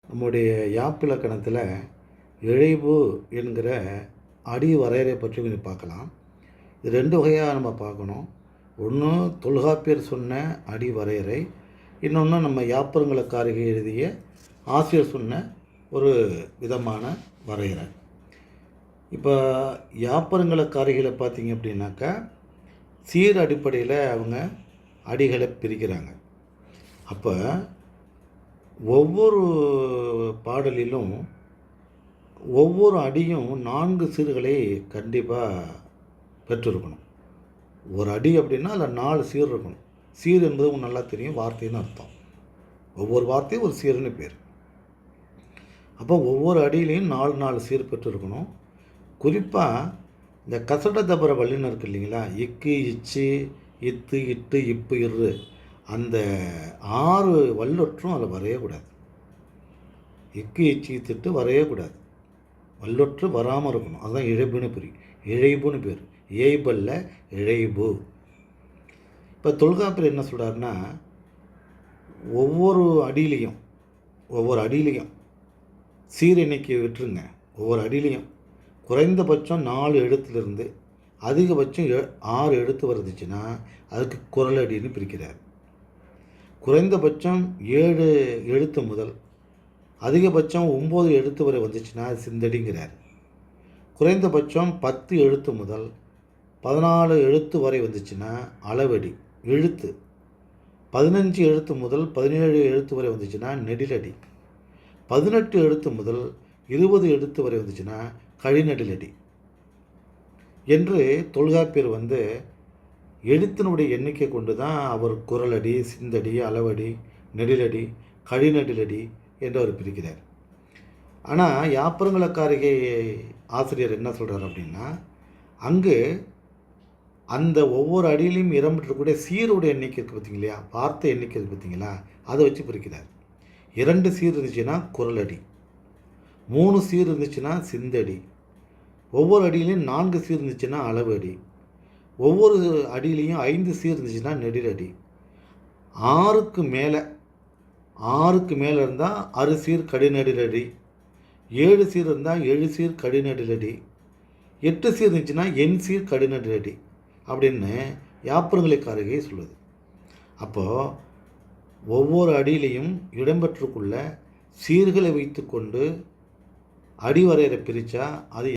நம்முடைய யாப்பிலக்கணத்தில் இழைபு என்கிற அடி வரையறை பற்றி கொஞ்சம் பார்க்கலாம். இது 2 வகையாக நம்ம பார்க்கணும். ஒன்று தொல்காப்பியர் சொன்ன அடி வரையறை, இன்னொன்று நம்ம யாப்பருங்கலக்காரிகை எழுதிய ஆசிரியர் சொன்ன ஒரு விதமான வரையறை. இப்போ யாப்பருங்கலக்காரிகளை பார்த்தீங்க அப்படின்னாக்கா சீர் அடிப்படையில் அவங்க அடிகளை பிரிக்கிறாங்க. அப்போ ஒவ்வொரு பாடலிலும் ஒவ்வொரு அடியும் 4 சீர்களை கண்டிப்பாக பெற்றிருக்கணும். ஒரு அடி அப்படின்னா அதில் 4 சீர் இருக்கணும். சீர் என்பது உங்களுக்கு நல்லா தெரியும், வார்த்தைன்னு அர்த்தம். ஒவ்வொரு வார்த்தையும் ஒரு சீர்னு பேர். அப்போ ஒவ்வொரு அடியிலையும் 4 சீர் பெற்றிருக்கணும். குறிப்பாக இந்த கசட தபர வல்லினம் இருக்குது இல்லைங்களா, இக்கு இச்சு இத்து இட்டு இப்பு இரு, அந்த 6 வல்லொற்றும் அதில் வரையக்கூடாது. இக்கு இச்சு இத்துட்டு வரையக்கூடாது. வல்லொற்று வராமல் இருக்கணும். அதுதான் இழைபுன்னு இழைபுன்னு பேர். இயைபல்ல இழைபு. இப்போ தொல்காப்பியர் என்ன சொல்கிறாருன்னா, ஒவ்வொரு அடியிலையும் சீர் எண்ணிக்கையை விட்டுருங்க. ஒவ்வொரு அடியிலையும் குறைந்தபட்சம் 4 எழுத்துலேருந்து அதிகபட்சம் 6 எழுத்து வந்துச்சுன்னா அதுக்கு குரல் அடின்னு பிரிக்கிறார். குறைந்தபட்சம் 7 எழுத்து முதல் அதிகபட்சம் 9 எழுத்து வரை வந்துச்சுன்னா அது சிந்தடிங்கிறார். குறைந்தபட்சம் 10 எழுத்து முதல் 14 எழுத்து வரை வந்துச்சுன்னா அளவடி எழுத்து. 15 எழுத்து முதல் 17 எழுத்து வரை வந்துச்சுன்னா நெடிலடி. 18 எழுத்து முதல் 20 எழுத்து வரை வந்துச்சுன்னா கழிநெடிலடி என்று தொல்காப்பியர் எழுத்தினுடைய எண்ணிக்கை கொண்டு தான் அவர் குரலடி, சிந்தடி, அளவடி, நெடிலடி, கழிநெடிலடி என்று அவர் பிரிக்கிறார். ஆனால் யாப்பருங்கலக்காரிகை ஆசிரியர் என்ன சொல்கிறார் அப்படின்னா, அங்கு அந்த ஒவ்வொரு அடியிலையும் இடம்பெற்றக்கூடிய சீருடைய எண்ணிக்கை இருக்குது பார்த்தீங்களா, வார்த்தை எண்ணிக்கை இருக்குது பார்த்தீங்களா, அதை வச்சு பிரிக்கிறார். 2 சீர் இருந்துச்சுன்னா குரலடி, 3 சீர் இருந்துச்சுன்னா சிந்தடி, ஒவ்வொரு அடியிலையும் 4 சீர் இருந்துச்சுன்னா அளவு அடி, ஒவ்வொரு அடியிலையும் 5 சீர் இருந்துச்சுன்னா நெடிலடி, 6க்கு மேலே இருந்தால் 6 சீர் கடிநெடிலடி, 7 சீர் இருந்தால் 7 சீர் கடிநெடிலடி, 8 சீர் இருந்துச்சுன்னா எண் சீர் கடிநெடிலடி அப்படின்னு யாப்பருங்கலக்காரிகை சொல்லுது. அப்போது ஒவ்வொரு அடியிலையும் இடம்பெற்றுக்குள்ள சீர்களை வைத்து கொண்டு அடிவரையறை பிரித்தா அது